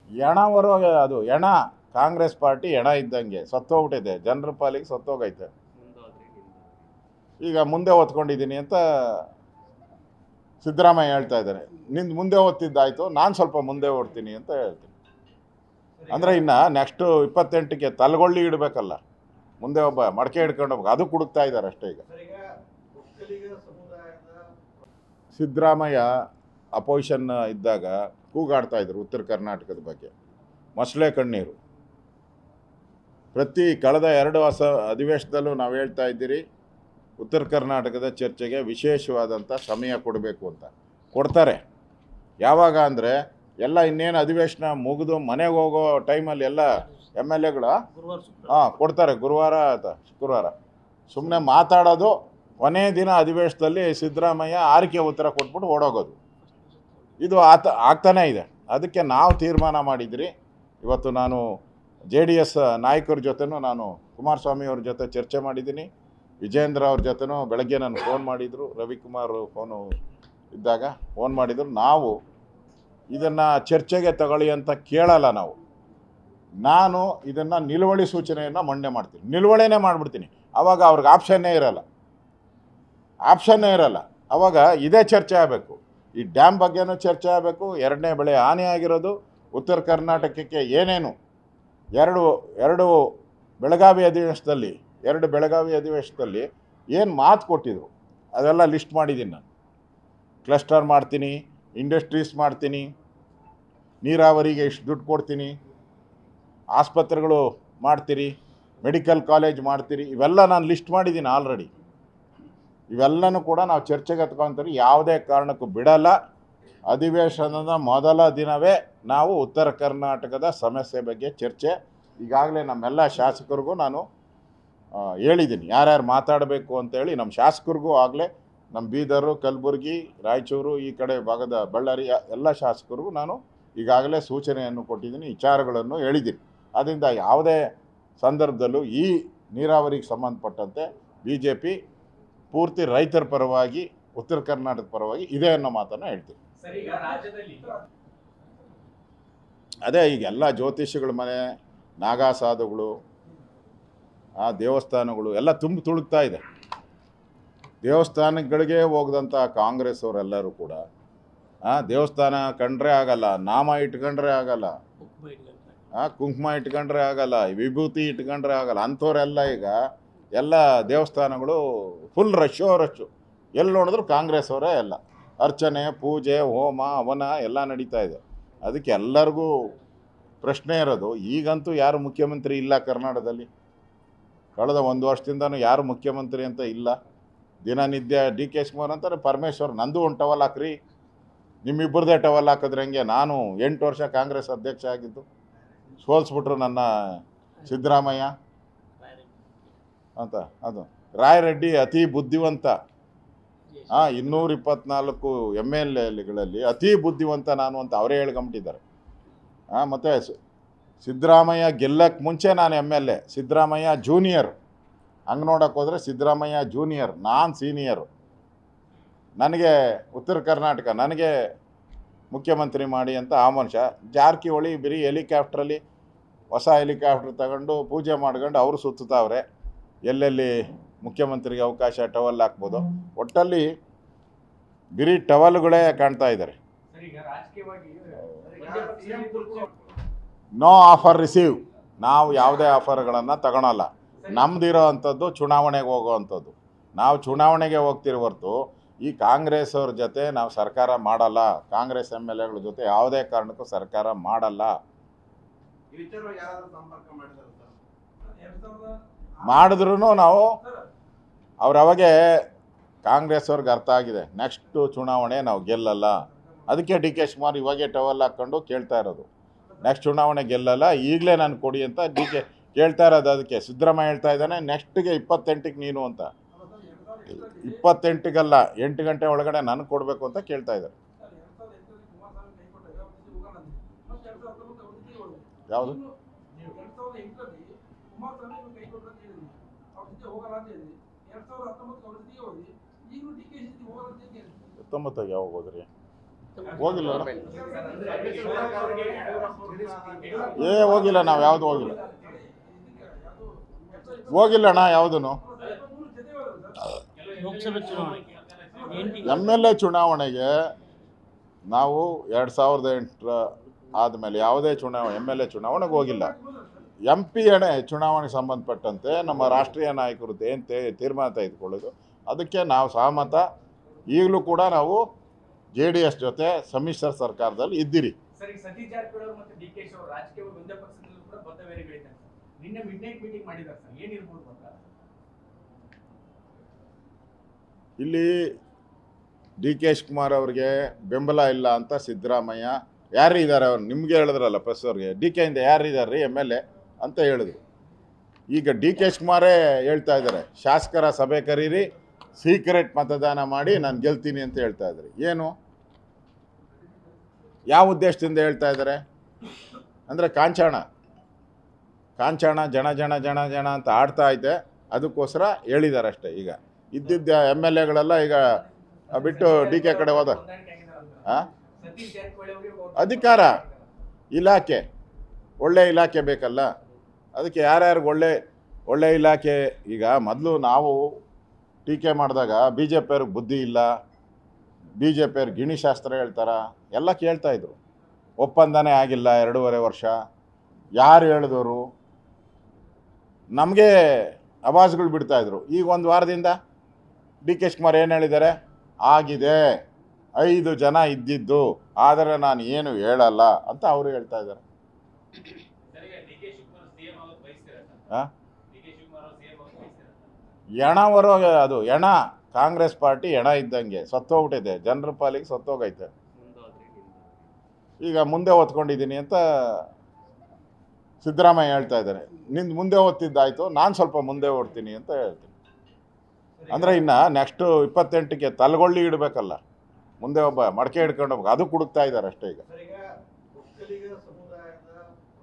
ಎಣವರೆಗೆ ಅದು ಎಣ ಕಾಂಗ್ರೆಸ್ ಪಾರ್ಟಿ ಎಣ ಇದ್ದಂಗೆ ಸತ್ತೋಗ್ಬಿಟ್ಟಿದೆ, ಜನರ ಪಾಲಿಗೆ ಸತ್ತೋಗೈತೆ. ಈಗ ಮುಂದೆ ಓದ್ಕೊಂಡಿದ್ದೀನಿ ಅಂತ ಸಿದ್ದರಾಮಯ್ಯ ಹೇಳ್ತಾ ಇದ್ದಾರೆ. ನಿಂದು ಮುಂದೆ ಓದ್ತಿದ್ದಾಯ್ತು, ನಾನು ಸ್ವಲ್ಪ ಮುಂದೆ ಓಡ್ತೀನಿ ಅಂತ ಹೇಳ್ತೀನಿ. ಅಂದರೆ ಇನ್ನು ನೆಕ್ಸ್ಟು 28ಕ್ಕೆ ತಲೆಗೊಳ್ಳಿ ಇಡಬೇಕಲ್ಲ, ಮುಂದೆ ಒಬ್ಬ ಮಡಕೆ ಹಿಡ್ಕೊಂಡು ಹೋಗ್ಬೇಕು, ಅದು ಕುಡುಕ್ತಾ ಇದ್ದಾರೆ ಅಷ್ಟೇ. ಈಗ ಸಿದ್ದರಾಮಯ್ಯ ಅಪೋಸಿಷನ್ ಇದ್ದಾಗ ಕೂಗಾಡ್ತಾ ಇದ್ರು ಉತ್ತರ ಕರ್ನಾಟಕದ ಬಗ್ಗೆ, ಮೊಸಳೆ ಕಣ್ಣೀರು. ಕಳೆದ 2 ಅಧಿವೇಶನದಲ್ಲೂ ನಾವು ಹೇಳ್ತಾ ಇದ್ದೀರಿ, ಉತ್ತರ ಕರ್ನಾಟಕದ ಚರ್ಚೆಗೆ ವಿಶೇಷವಾದಂಥ ಸಮಯ ಕೊಡಬೇಕು ಅಂತ. ಕೊಡ್ತಾರೆ. ಯಾವಾಗ ಅಂದರೆ ಎಲ್ಲ ಇನ್ನೇನು ಅಧಿವೇಶನ ಮುಗಿದು ಮನೆಗೆ ಹೋಗೋ ಟೈಮಲ್ಲಿ ಎಲ್ಲ MLAಗಳು ಕೊಡ್ತಾರೆ. ಗುರುವಾರ ಶುಕ್ರವಾರ ಸುಮ್ಮನೆ ಮಾತಾಡೋದು, ಕೊನೆ ದಿನ ಅಧಿವೇಶನದಲ್ಲಿ ಸಿದ್ದರಾಮಯ್ಯ ಆರಿಕೆ ಉತ್ತರ ಕೊಟ್ಬಿಟ್ಟು ಓಡೋಗೋದು. ಇದು ಆಗ್ತಾನೇ ಇದೆ. ಅದಕ್ಕೆ ನಾವು ತೀರ್ಮಾನ ಮಾಡಿದ್ರಿ. ಇವತ್ತು ನಾನು JDS ನಾಯಕರ ಜೊತೆನೂ ನಾನು ಕುಮಾರಸ್ವಾಮಿ ಅವ್ರ ಜೊತೆ ಚರ್ಚೆ ಮಾಡಿದ್ದೀನಿ. ವಿಜೇಂದ್ರ ಅವ್ರ ಜೊತೆನೂ ಬೆಳಗ್ಗೆ ನಾನು ಫೋನ್ ಮಾಡಿದರು, ರವಿಕುಮಾರ್ ಫೋನು ಇದ್ದಾಗ ಫೋನ್ ಮಾಡಿದರು. ನಾವು ಇದನ್ನು ಚರ್ಚೆಗೆ ತಗೊಳ್ಳಿ ಅಂತ ಕೇಳಲ್ಲ. ನಾನು ಇದನ್ನು ನಿಲುವಳಿ ಸೂಚನೆಯನ್ನು ಮಂಡನೆ ಮಾಡ್ತೀನಿ, ನಿಲುವಳಿನೇ ಮಾಡಿಬಿಡ್ತೀನಿ. ಆವಾಗ ಅವ್ರಿಗೆ ಆಪ್ಷನ್ನೇ ಇರಲ್ಲ. ಆವಾಗ ಇದೇ ಚರ್ಚೆ ಆಗಬೇಕು. ಈ ಡ್ಯಾಮ್ ಬಗ್ಗೆನೂ ಚರ್ಚೆ ಆಗಬೇಕು. 2ನೇ ಬೆಳೆ ಹಾನಿ ಆಗಿರೋದು ಉತ್ತರ ಕರ್ನಾಟಕಕ್ಕೆ ಏನೇನು ಎರಡು ಬೆಳಗಾವಿ ಅಧಿವೇಶನದಲ್ಲಿ ಏನು ಮಾತು ಕೊಟ್ಟಿದ್ರು ಅದೆಲ್ಲ ಲಿಸ್ಟ್ ಮಾಡಿದ್ದೀನಿ ನಾನು. ಕ್ಲಸ್ಟರ್ ಮಾಡ್ತೀನಿ, ಇಂಡಸ್ಟ್ರೀಸ್ ಮಾಡ್ತೀನಿ, ನೀರಾವರಿಗೆ ಇಷ್ಟು ದುಡ್ಡು ಕೊಡ್ತೀನಿ, ಆಸ್ಪತ್ರೆಗಳು ಮಾಡ್ತೀರಿ, ಮೆಡಿಕಲ್ ಕಾಲೇಜ್ ಮಾಡ್ತೀರಿ, ಇವೆಲ್ಲ ನಾನು ಲಿಸ್ಟ್ ಮಾಡಿದ್ದೀನಿ ಆಲ್ರೆಡಿ. ಇವೆಲ್ಲನೂ ಕೂಡ ನಾವು ಚರ್ಚೆಗೆ ಎತ್ಕೊಳ್ತೀವಿ. ಯಾವುದೇ ಕಾರಣಕ್ಕೂ ಬಿಡಲ್ಲ. ಅಧಿವೇಶನದ ಮೊದಲ ದಿನವೇ ನಾವು ಉತ್ತರ ಕರ್ನಾಟಕದ ಸಮಸ್ಯೆ ಬಗ್ಗೆ ಚರ್ಚೆ. ಈಗಾಗಲೇ ನಮ್ಮೆಲ್ಲ ಶಾಸಕರಿಗೂ ನಾನು ಹೇಳಿದ್ದೀನಿ ಯಾರ್ಯಾರು ಮಾತಾಡಬೇಕು ಅಂತೇಳಿ. ನಮ್ಮ ಶಾಸಕರಿಗೂ ಆಗಲೇ ನಮ್ಮ ಬೀದರು, ಕಲಬುರಗಿ, ರಾಯಚೂರು, ಈ ಕಡೆ ಭಾಗದ ಬಳ್ಳಾರಿ ಎಲ್ಲ ಶಾಸಕರಿಗೂ ನಾನು ಈಗಾಗಲೇ ಸೂಚನೆಯನ್ನು ಕೊಟ್ಟಿದ್ದೀನಿ, ವಿಚಾರಗಳನ್ನು ಹೇಳಿದ್ದೀನಿ. ಅದರಿಂದ ಯಾವುದೇ ಸಂದರ್ಭದಲ್ಲೂ ಈ ನೀರಾವರಿಗೆ ಸಂಬಂಧಪಟ್ಟಂತೆ BJP ಪೂರ್ತಿ ರೈತರ ಪರವಾಗಿ, ಉತ್ತರ ಕರ್ನಾಟಕದ ಪರವಾಗಿ ಇದೆ ಅನ್ನೋ ಮಾತನ್ನು ಹೇಳ್ತೀನಿ. ಅದೇ ಈಗೆಲ್ಲ ಜ್ಯೋತಿಷಿಗಳ ಮನೆ, ನಾಗಾ ಸಾಧುಗಳು, ದೇವಸ್ಥಾನಗಳು ಎಲ್ಲ ತುಳುಕ್ತಾ ಇದೆ. ದೇವಸ್ಥಾನಗಳಿಗೆ ಹೋಗದಂಥ ಕಾಂಗ್ರೆಸ್ ಅವರೆಲ್ಲರೂ ಕೂಡ ದೇವಸ್ಥಾನ ಕಂಡ್ರೆ ಆಗಲ್ಲ, ನಾಮ ಇಟ್ಕೊಂಡ್ರೆ ಆಗಲ್ಲ, ಕುಂಕುಮ ಇಟ್ಕೊಂಡ್ರೆ ಆಗಲ್ಲ, ವಿಭೂತಿ ಇಟ್ಕೊಂಡ್ರೆ ಆಗಲ್ಲ ಅಂಥವರೆಲ್ಲ ಈಗ ಎಲ್ಲ ದೇವಸ್ಥಾನಗಳು ಫುಲ್ ರಶ್ಶು. ಎಲ್ಲಿ ನೋಡಿದ್ರು ಕಾಂಗ್ರೆಸ್ ಅವರೇ ಎಲ್ಲ. ಅರ್ಚನೆ, ಪೂಜೆ, ಹೋಮ, ಹವನ ಎಲ್ಲ ನಡೀತಾ ಇದೆ. ಅದಕ್ಕೆ ಎಲ್ಲರಿಗೂ ಪ್ರಶ್ನೆ ಇರೋದು, ಈಗಂತೂ ಯಾರು ಮುಖ್ಯಮಂತ್ರಿ ಇಲ್ಲ ಕರ್ನಾಟಕದಲ್ಲಿ. ಕಳೆದ 1 ವರ್ಷದಿಂದನೂ ಯಾರು ಮುಖ್ಯಮಂತ್ರಿ ಅಂತ ಇಲ್ಲ. ದಿನನಿತ್ಯ DK ಶಿವಕುಮಾರ್ ಅಂತಾರೆ, ಪರಮೇಶ್ವರ್ ನಂದು ಒಂದು ಟವಲ್ ಹಾಕ್ರಿ, ನಿಮ್ಮಿಬ್ಬರದೇ ಟವಲ್ ಹಾಕಿದ್ರೆ ಹಂಗೆ. ನಾನು 8 ವರ್ಷ ಕಾಂಗ್ರೆಸ್ ಅಧ್ಯಕ್ಷ ಆಗಿದ್ದು, ಸೋಲಿಸ್ಬಿಟ್ರು ನನ್ನ ಸಿದ್ದರಾಮಯ್ಯ ಅಂತ. ಅದು ರಾಯರೆಡ್ಡಿ ಅತಿ ಬುದ್ಧಿವಂತ, 224 MLAಗಳಲ್ಲಿ ಅತಿ ಬುದ್ಧಿವಂತ ನಾನು ಅಂತ ಅವರೇ ಹೇಳ್ಕೊಂಬಿಟ್ಟಿದ್ದಾರೆ. ಮತ್ತು ಸಿದ್ದರಾಮಯ್ಯ ಗೆಲ್ಲಕ್ಕೆ ಮುಂಚೆ ನಾನು MLA, ಸಿದ್ದರಾಮಯ್ಯ ಜೂನಿಯರ್. ಹಂಗೆ ನೋಡೋಕೆ ಹೋದರೆ ಸಿದ್ದರಾಮಯ್ಯ ಜೂನಿಯರ್, ನಾನು ಸೀನಿಯರು. ನನಗೆ ಉತ್ತರ ಕರ್ನಾಟಕ ನನಗೆ ಮುಖ್ಯಮಂತ್ರಿ ಮಾಡಿ ಅಂತ ಆ ಮನುಷ್ಯ. ಜಾರಕಿಹೊಳಿ ಬರೀ ಹೆಲಿಕಾಪ್ಟ್ರಲ್ಲಿ ಹೊಸ ಹೆಲಿಕಾಪ್ಟ್ರ್ ತಗೊಂಡು ಪೂಜೆ ಮಾಡ್ಕೊಂಡು ಅವರು ಸುತ್ತಾವ್ರೆ. ಎಲ್ಲೆಲ್ಲಿ ಮುಖ್ಯಮಂತ್ರಿಗೆ ಅವಕಾಶ ಟವಲ್ ಹಾಕ್ಬೋದು. ಒಟ್ಟಲ್ಲಿ ಬಿರಿ ಟವಲ್ಗಳೇ ಕಾಣ್ತಾ ಇದ್ದಾರೆ. No offer receive. ನಾವು ಯಾವುದೇ ಆಫರ್ಗಳನ್ನು ತಗೊಳಲ್ಲ. ನಮ್ಮದಿರೋ ಅಂಥದ್ದು ಚುನಾವಣೆಗೆ ಹೋಗೋ ಅಂಥದ್ದು. ನಾವು ಚುನಾವಣೆಗೆ ಹೋಗ್ತಿರೋ ಹೊರತು ಈ ಕಾಂಗ್ರೆಸ್ ಅವ್ರ ಜೊತೆ ನಾವು ಸರ್ಕಾರ ಮಾಡಲ್ಲ. ಕಾಂಗ್ರೆಸ್ MLAಗಳ ಜೊತೆ ಯಾವುದೇ ಕಾರಣಕ್ಕೂ ಸರ್ಕಾರ ಮಾಡಲ್ಲ. ಮಾಡಿದ್ರೂ ನಾವು ಅವಾಗೆ ಕಾಂಗ್ರೆಸ್ ಅವ್ರಿಗೆ ಅರ್ಥ ಆಗಿದೆ, ನೆಕ್ಸ್ಟು ಚುನಾವಣೆ ನಾವು ಗೆಲ್ಲಲ್ಲ. ಅದಕ್ಕೆ DK ಶಿವಕುಮಾರ್ ಇವಾಗೆ ಟವಲ್ ಹಾಕ್ಕೊಂಡು ಕೇಳ್ತಾ ಇರೋದು, ನೆಕ್ಸ್ಟ್ ಚುನಾವಣೆ ಗೆಲ್ಲಲ್ಲ, ಈಗಲೇ ನಾನು ಕೊಡಿ ಅಂತ DK ಕೇಳ್ತಾ ಇರೋದು. ಅದಕ್ಕೆ ಸಿದ್ದರಾಮಯ್ಯ ಹೇಳ್ತಾ ಇದ್ದಾನೆ, ನೆಕ್ಸ್ಟ್ಗೆ 28ಕ್ಕೆ ನೀನು ಅಂತ. 28ಗಲ್ಲ, 8 ಗಂಟೆ ಒಳಗಡೆ ನನಗೆ ಕೊಡಬೇಕು ಅಂತ ಕೇಳ್ತಾ ಇದ್ದಾರೆ. ಯಾವುದು? ಯಾವಾಗ ಹೋದ್ರಿ? ಹೋಗಿಲ್ಲ ಅಣ್ಣ. ಹೋಗಿಲ್ಲ, ನಾವು ಯಾವುದು ಹೋಗಿಲ್ಲಣ್ಣ ಯಾವುದೂ. ಲೋಕಸಭೆ ಚುನಾವಣೆ MLA ಚುನಾವಣೆಗೆ ನಾವು 2008 ಆದಮೇಲೆ ಯಾವುದೇ MLA ಚುನಾವಣೆಗೆ ಹೋಗಿಲ್ಲ. MP ಚುನಾವಣೆಗೆ ಸಂಬಂಧಪಟ್ಟಂತೆ ನಮ್ಮ ರಾಷ್ಟ್ರೀಯ ನಾಯಕರು ಏನು ತೀರ್ಮಾನ ತೆಗೆದುಕೊಳ್ಳೋದು ಅದಕ್ಕೆ ನಾವು ಸಹಮತ. ಈಗಲೂ ಕೂಡ ನಾವು JDS ಜೊತೆ ಸಮ್ಮಿಶ್ರ ಸರ್ಕಾರದಲ್ಲಿ ಇದ್ದೀರಿ. ಸರ್, ಈಗ ಸತೀಶ್ ಜಾರಕಿಹೊಳಿ ಮತ್ತು DK ಅವರು ರಾಜಕೀಯ ಒಂದೇ ಪಕ್ಷದಲ್ಲೂ ಕೂಡ ಬದ್ಧ ಬೇರೆಗಳಿದ್ದಾರೆ. ನಿನ್ನೆ ಮಿಡ್ನೈಟ್ ಮೀಟಿಂಗ್ ಮಾಡಿದ್ದಾರೆ ಸರ್, ಏನಿರ್ಬೋದು ಅಂತ? ಇಲ್ಲಿ DK ಶಿವಕುಮಾರ್ ಅವ್ರಿಗೆ ಬೆಂಬಲ ಇಲ್ಲ ಅಂತ ಸಿದ್ದರಾಮಯ್ಯ ಯಾರು ಇದ್ದಾರೆ ಅವ್ರು ನಿಮಗೆ ಹೇಳಿದ್ರಲ್ಲ ಪ್ರೆಸ್ ಅವ್ರಿಗೆ, DK ಇಂದ ಯಾರಿದ್ದಾರೆ ರೀ MLA ಅಂತ ಹೇಳಿದ್ರು. ಈಗ DK ಶಿವಕುಮಾರೇ ಹೇಳ್ತಾ ಇದ್ದಾರೆ ಶಾಸಕರ ಸಭೆ ಕರೀರಿ, ಸೀಕ್ರೆಟ್ ಮತದಾನ ಮಾಡಿ ನಾನು ಗೆಲ್ತೀನಿ ಅಂತ ಹೇಳ್ತಾ ಇದ್ದಾರೆ. ಏನು ಯಾವ ಉದ್ದೇಶದಿಂದ ಹೇಳ್ತಾ ಇದ್ದಾರೆ ಅಂದರೆ ಕಾಂಚಾಣ ಜನ ಜನ ಜನ ಜನ ಅಂತ ಆಡ್ತಾ ಐತೆ, ಅದಕ್ಕೋಸ್ಕರ ಹೇಳಿದ್ದಾರೆ ಅಷ್ಟೇ. ಈಗ ಇದ್ದಿದ್ದ MLAಗಳೆಲ್ಲ ಈಗ ಬಿಟ್ಟು DK ಕಡೆ ಹೋದ. ಸತೀಶ್ ಜಾರಕಿಹೊಳಿ ಅವರಿಗೆ ಅಧಿಕಾರ ಇಲಾಖೆ ಒಳ್ಳೆ ಇಲಾಖೆ ಬೇಕಲ್ಲ, ಅದಕ್ಕೆ ಯಾರ್ಯಾರಿಗೆ ಒಳ್ಳೆ ಇಲಾಖೆ. ಈಗ ಮೊದಲು ನಾವು ಟೀಕೆ ಮಾಡಿದಾಗ BJP ಅವ್ರಿಗೆ ಬುದ್ಧಿ ಇಲ್ಲ, BJP ಅವ್ರಿಗೆ ಗಿಣಿಶಾಸ್ತ್ರ ಹೇಳ್ತಾರ ಎಲ್ಲ ಕೇಳ್ತಾಯಿದ್ರು. ಒಪ್ಪಂದನೇ ಆಗಿಲ್ಲ 2.5 ವರ್ಷ. ಯಾರು ಹೇಳಿದವರು ನಮಗೆ ಆವಾಜ್ಗಳು ಬಿಡ್ತಾಯಿದ್ರು. ಈಗ ಒಂದು ವಾರದಿಂದ DK ಶಿವಕುಮಾರ್ ಏನು ಹೇಳಿದ್ದಾರೆ, ಆಗಿದೆ 5 ಜನ ಇದ್ದಿದ್ದು, ಆದರೆ ನಾನು ಏನು ಹೇಳಲ್ಲ ಅಂತ ಅವರು ಹೇಳ್ತಾ ಇದ್ದಾರೆ. ಎಣವರು ಅದು ಎಣ ಕಾಂಗ್ರೆಸ್ ಪಾರ್ಟಿ ಎಣ ಇದ್ದಂಗೆ ಸತ್ತೋಗ್ಬಿಟ್ಟಿದೆ, ಜನರ ಪಾಲಿಗೆ ಸತ್ತೋಗೈತೆ. ಈಗ ಮುಂದೆ ಓದ್ಕೊಂಡಿದ್ದೀನಿ ಅಂತ ಸಿದ್ದರಾಮಯ್ಯ ಹೇಳ್ತಾ ಇದ್ದಾರೆ. ನಿಂದು ಮುಂದೆ ಓದ್ತಿದ್ದಾಯ್ತು, ನಾನು ಸ್ವಲ್ಪ ಮುಂದೆ ಓಡ್ತೀನಿ ಅಂತ ಹೇಳ್ತೀನಿ. ಅಂದರೆ ಇನ್ನು ನೆಕ್ಸ್ಟು 28ಕ್ಕೆ ತಲೆಗೊಳ್ಳಿ ಇಡಬೇಕಲ್ಲ, ಮುಂದೆ ಒಬ್ಬ ಮಡಕೆ ಹಿಡ್ಕೊಂಡು ಹೋಗ್ಬೇಕು, ಅದು ಕುಡುಕ್ತಾ ಇದ್ದಾರೆ ಅಷ್ಟೇ ಈಗ.